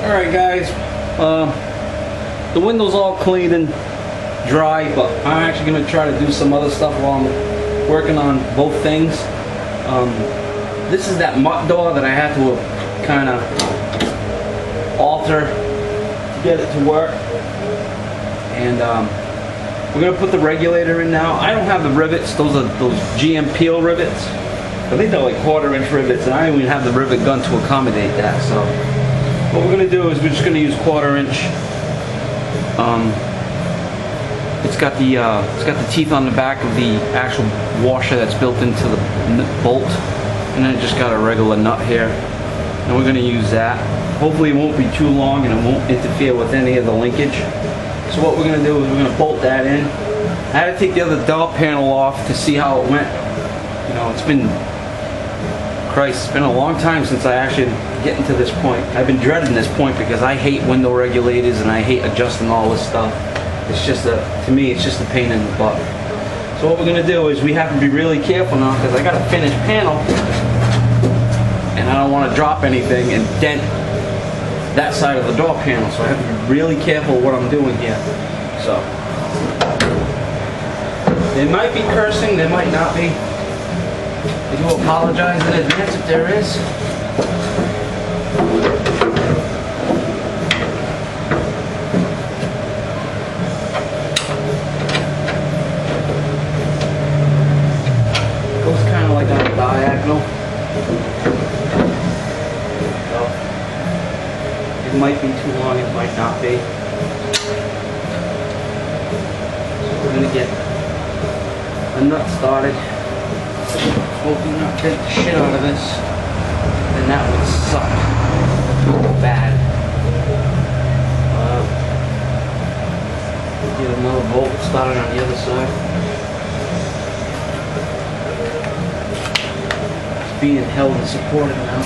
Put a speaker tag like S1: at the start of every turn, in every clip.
S1: Alright guys, the window's all clean and dry, but I'm actually going to try to do some other stuff while I'm working on both things. This is that mutt door that I had to kind of alter to get it to work. And we're going to put the regulator in now. I don't have the rivets, those are those GM peel rivets. I think they're like 1/4 inch rivets, and I don't even have the rivet gun to accommodate that. So what we're going to do is we're just going to use 1/4 inch. It's got the teeth on the back of the actual washer that's built into the bolt, and then it just got a regular nut here, and we're going to use that. Hopefully it won't be too long and it won't interfere with any of the linkage. So what we're going to do is we're going to bolt that in. I had to take the other door panel off to see how it went. You know, it's been a long time since I actually get into this point. I've been dreading this point because I hate window regulators and I hate adjusting all this stuff. It's just to me, it's just a pain in the butt. So what we're going to do is we have to be really careful now because I got a finished panel and I don't want to drop anything and dent that side of the door panel. So I have to be really careful what I'm doing here. So there might be cursing, there might not be. I do apologize in advance if there is. Goes kind of like on a diagonal. So it might be too long, it might not be. So we're going to get a nut started. Hopefully not take the shit out of this, then that would suck bad. Get another bolt started on the other side. It's being held and supported now.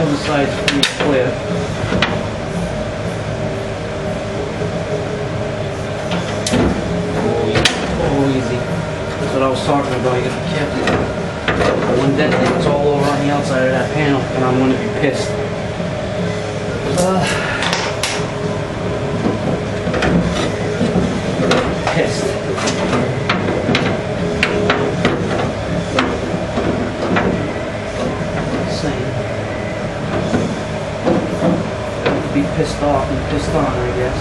S1: The side's pretty clear. Oh, easy. That's what I was talking about. You gotta be careful. One dent it's all over on the outside of that panel, and I'm gonna be pissed. Pissed. Be pissed off and pissed on, I guess.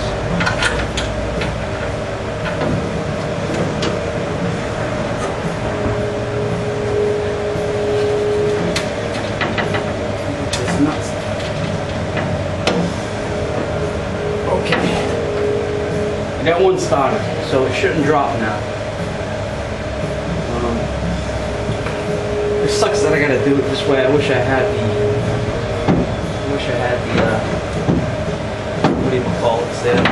S1: It's nuts. Okay. I got one started, so it shouldn't drop now. It sucks that I gotta do it this way. I wish I had the what do you call it there?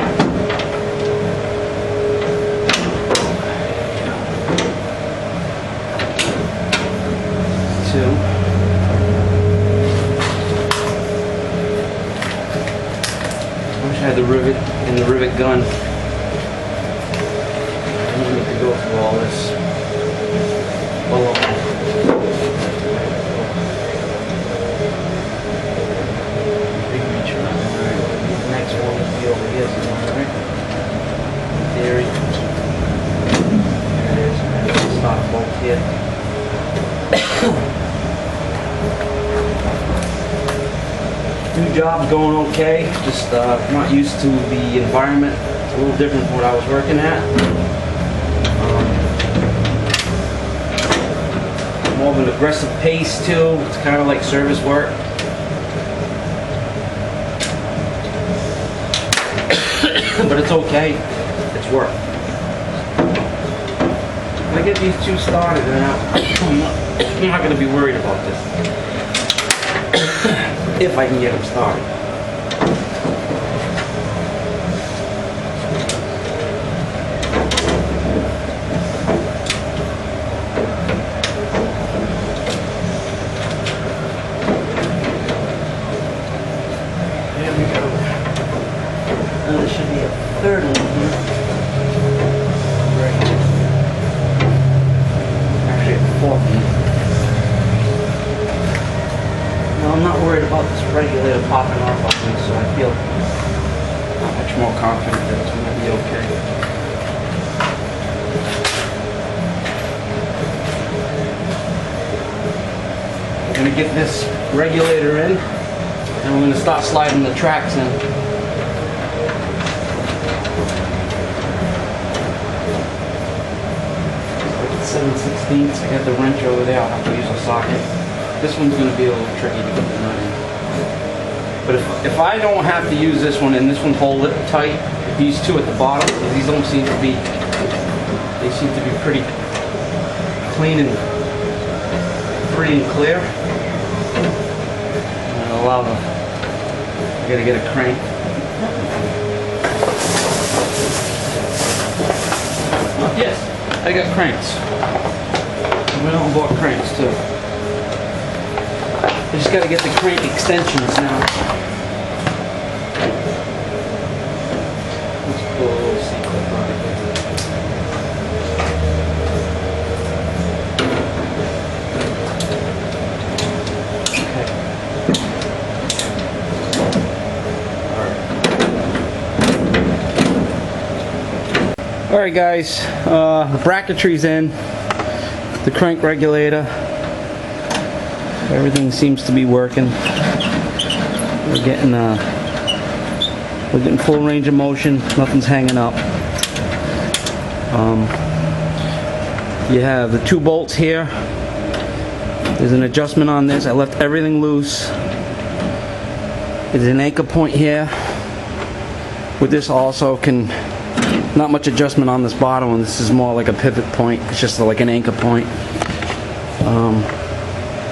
S1: Two. I wish I had the rivet and the rivet gun. I don't need to go through all this. Over here somewhere, right? In theory. There it is. There's a stock bolt here. New job's going okay. Just not used to the environment. It's a little different from what I was working at. More of an aggressive pace too. It's kind of like service work. But it's okay. It's work. If I get these two started, then I'm not going to be worried about this. If I can get them started. worried about this regulator popping off on me, so I feel much more confident that it's going to be okay. We're going to get this regulator in, and we're going to start sliding the tracks in. It's 7/16. I got the wrench over there. I'll have to use a socket. This one's going to be a little tricky to get the nut in. But if I don't have to use this one and this one hold it tight, these two at the bottom, these don't seem to be, they seem to be pretty clean and free and clear. And allow the, I gotta get a crank. Yes, I got cranks. We don't bought cranks too. I just gotta get the crank extensions now. Let's pull a little C-clip on it. Okay. Alright guys, the bracketry's in, the crank regulator. Everything seems to be working. We're getting full range of motion. Nothing's hanging up. You have the 2 bolts here. There's an adjustment on this. I left everything loose. There's an anchor point here. With this also not much adjustment on this bottom one. This is more like a pivot point. It's just like an anchor point.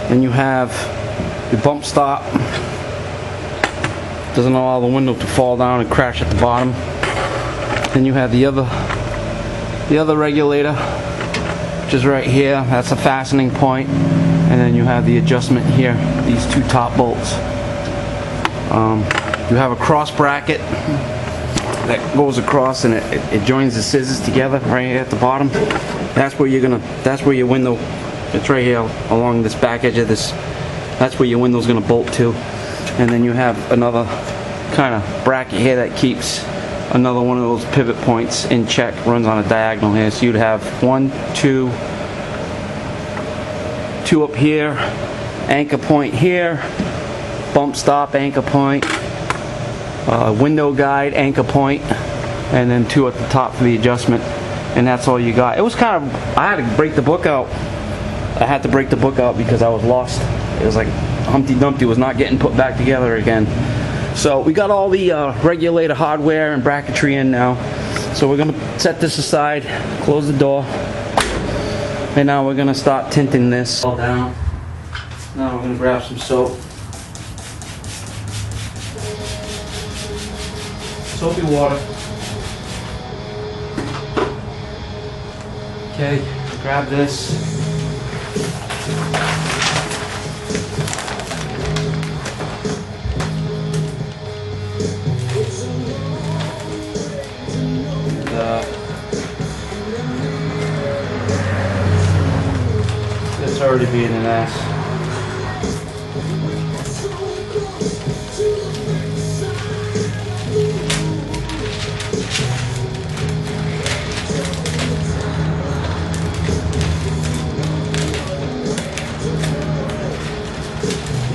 S1: Then you have your bump stop. Doesn't allow the window to fall down and crash at the bottom. Then you have the other regulator, which is right here. That's a fastening point. And then you have the adjustment here, these 2 top bolts. You have a cross bracket that goes across and it joins the scissors together right here at the bottom. That's where your window, it's right here along this back edge of this. That's where your window's going to bolt to. And then you have another kind of bracket here that keeps another one of those pivot points in check, runs on a diagonal here. So you'd have 1, 2 up here, anchor point here, bump stop, anchor point, window guide, anchor point, and then 2 at the top for the adjustment. And that's all you got. It was kind of, I had to break the book out. I had to break the book out because I was lost. It was like Humpty Dumpty was not getting put back together again. So we got all the regulator hardware and bracketry in now. So we're going to set this aside, close the door, and now we're going to start tinting this all down. Now we're going to grab some soap. Soapy water. Okay, grab this. It's already being an ass.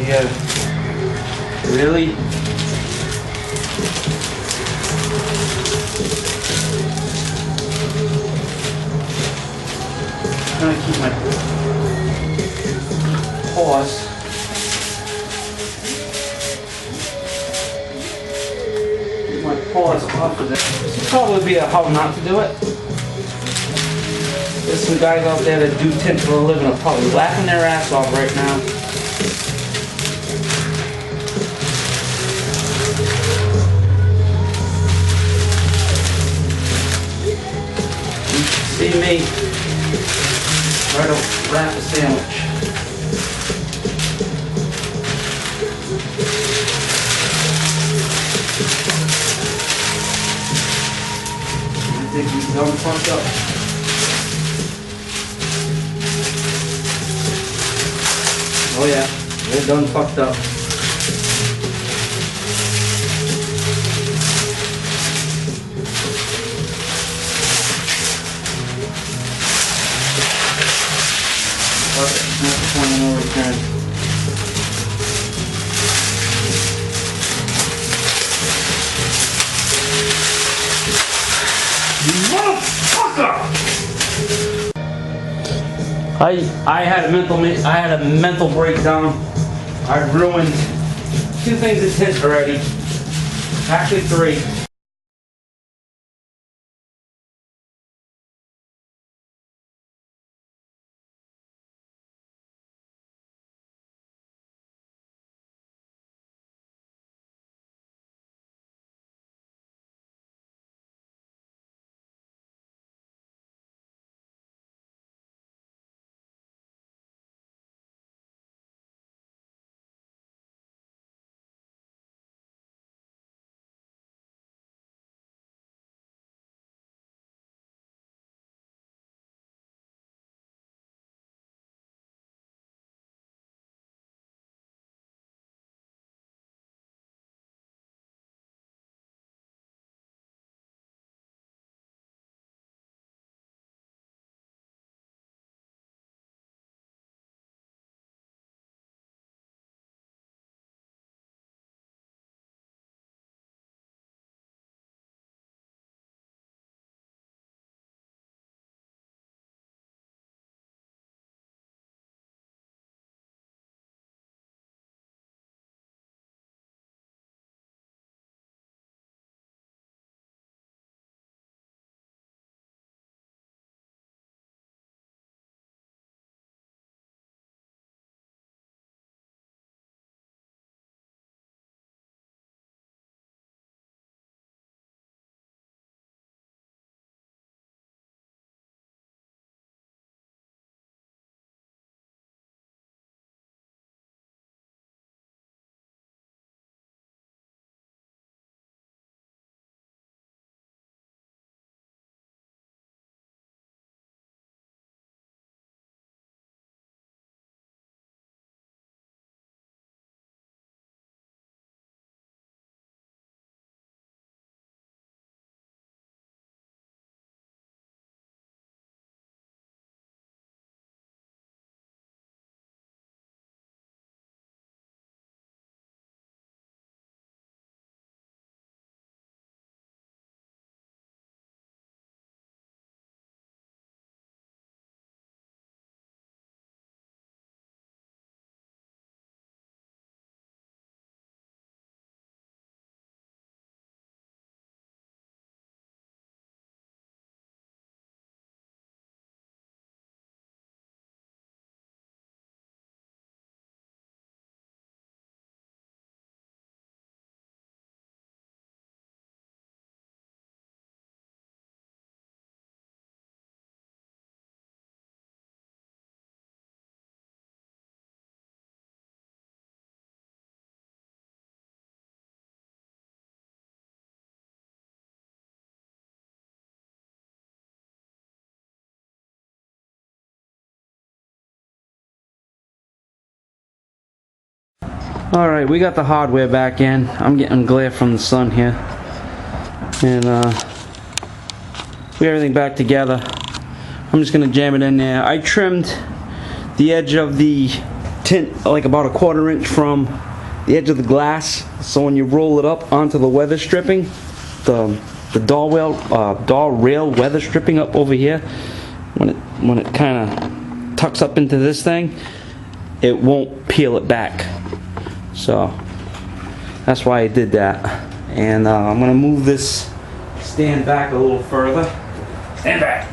S1: Yeah, really? I'm trying to keep my paws. Keep my paws off of this. This would probably be how not to do it. There's some guys out there that do tint for a living are probably laughing their ass off right now. See me try to wrap a sandwich. I think he's done fucked up. Oh yeah, they're done fucked up. Perfect. That's the point of no return. Motherfucker! I had a mental breakdown. I ruined 2 things of tint already. Actually 3. Alright, we got the hardware back in. I'm getting glare from the sun here. And we have everything back together. I'm just gonna jam it in there. I trimmed the edge of the tint like about a 1/4 inch from the edge of the glass, so when you roll it up onto the weather stripping, the door rail weather stripping up over here, when it kind of tucks up into this thing, it won't peel it back. So that's why I did that. And I'm gonna move this stand back a little further. Stand back.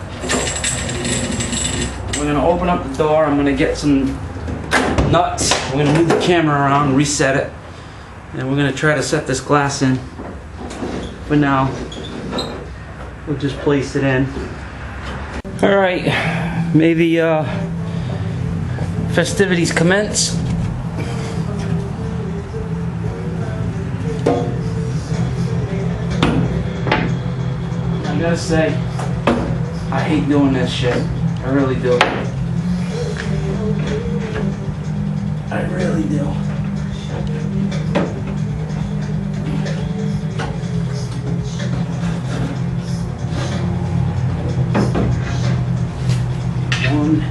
S1: We're gonna open up the door. I'm gonna get some nuts. We're gonna move the camera around, reset it, and we're gonna try to set this glass in. For now, we'll just place it in. All right, may the festivities commence. I gotta say, I hate doing this shit. I really do. I really do. One.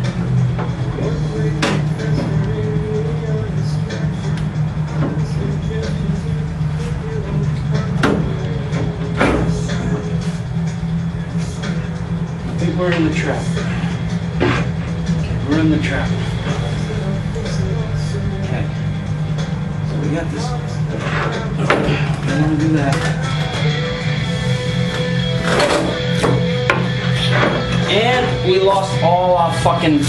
S1: we're in the trap. Okay, we're in the trap. Okay. So we got this. Okay, we don't want to do that. And we lost all our fucking...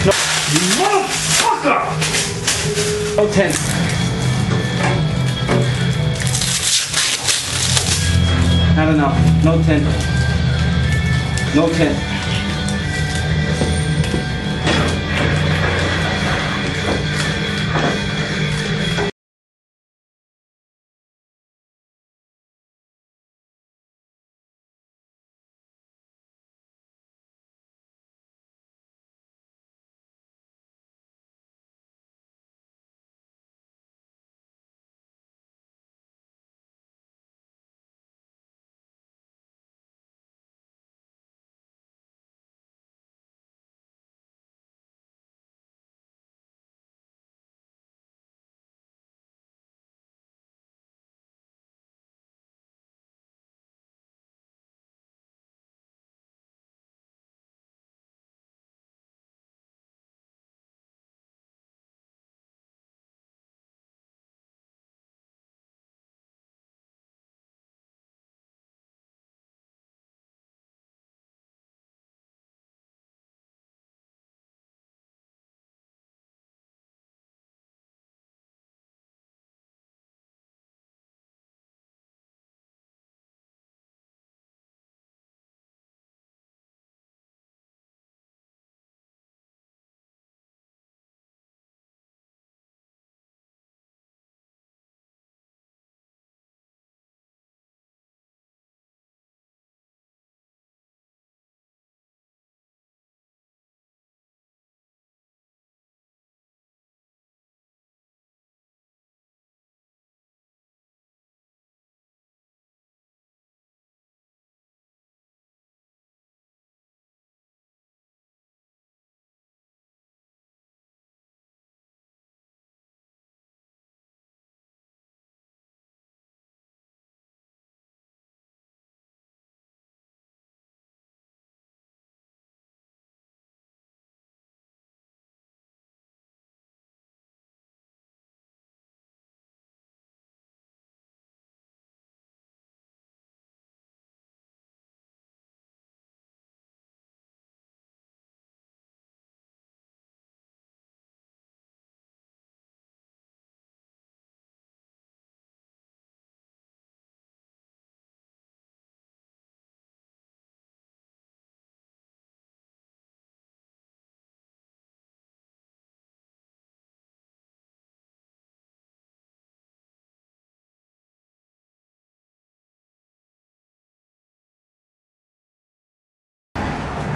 S1: No, you motherfucker! No tint. Not enough. No tint. No tint.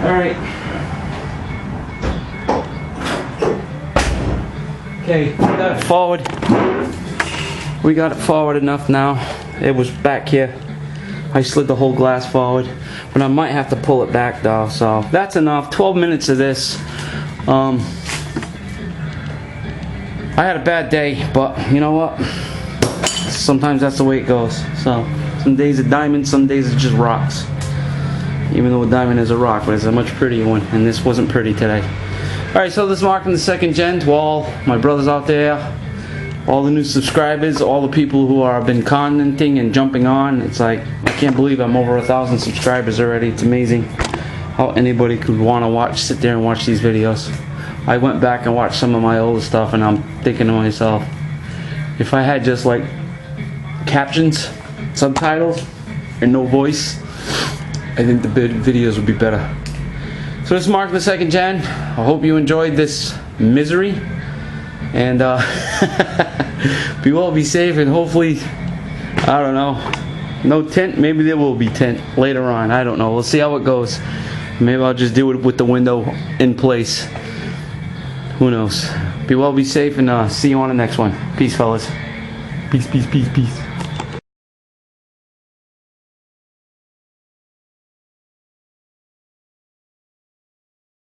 S1: Alright. Okay, we got it forward. We got it forward enough now. It was back here. I slid the whole glass forward. But I might have to pull it back though, so that's enough. 12 minutes of this. I had a bad day, but you know what? Sometimes that's the way it goes. So, some days are diamonds, some days it's just rocks. Even though a diamond is a rock, but it's a much prettier one, and this wasn't pretty today. Alright, so this is marking the second gen to all my brothers out there, all the new subscribers, all the people who have been commenting and jumping on. It's like, I can't believe I'm over 1,000 subscribers already. It's amazing how anybody could want to sit there and watch these videos. I went back and watched some of my older stuff, and I'm thinking to myself, if I had just like captions, subtitles, and no voice, I think the videos would be better. So this is Mark the second gen. I hope you enjoyed this misery, and be well, be safe, and hopefully, I don't know, no tint. Maybe there will be tint later on. I don't know. We'll see how it goes. Maybe I'll just do it with the window in place. Who knows? Be well, be safe, and see you on the next one. Peace, fellas. Peace, peace, peace, peace.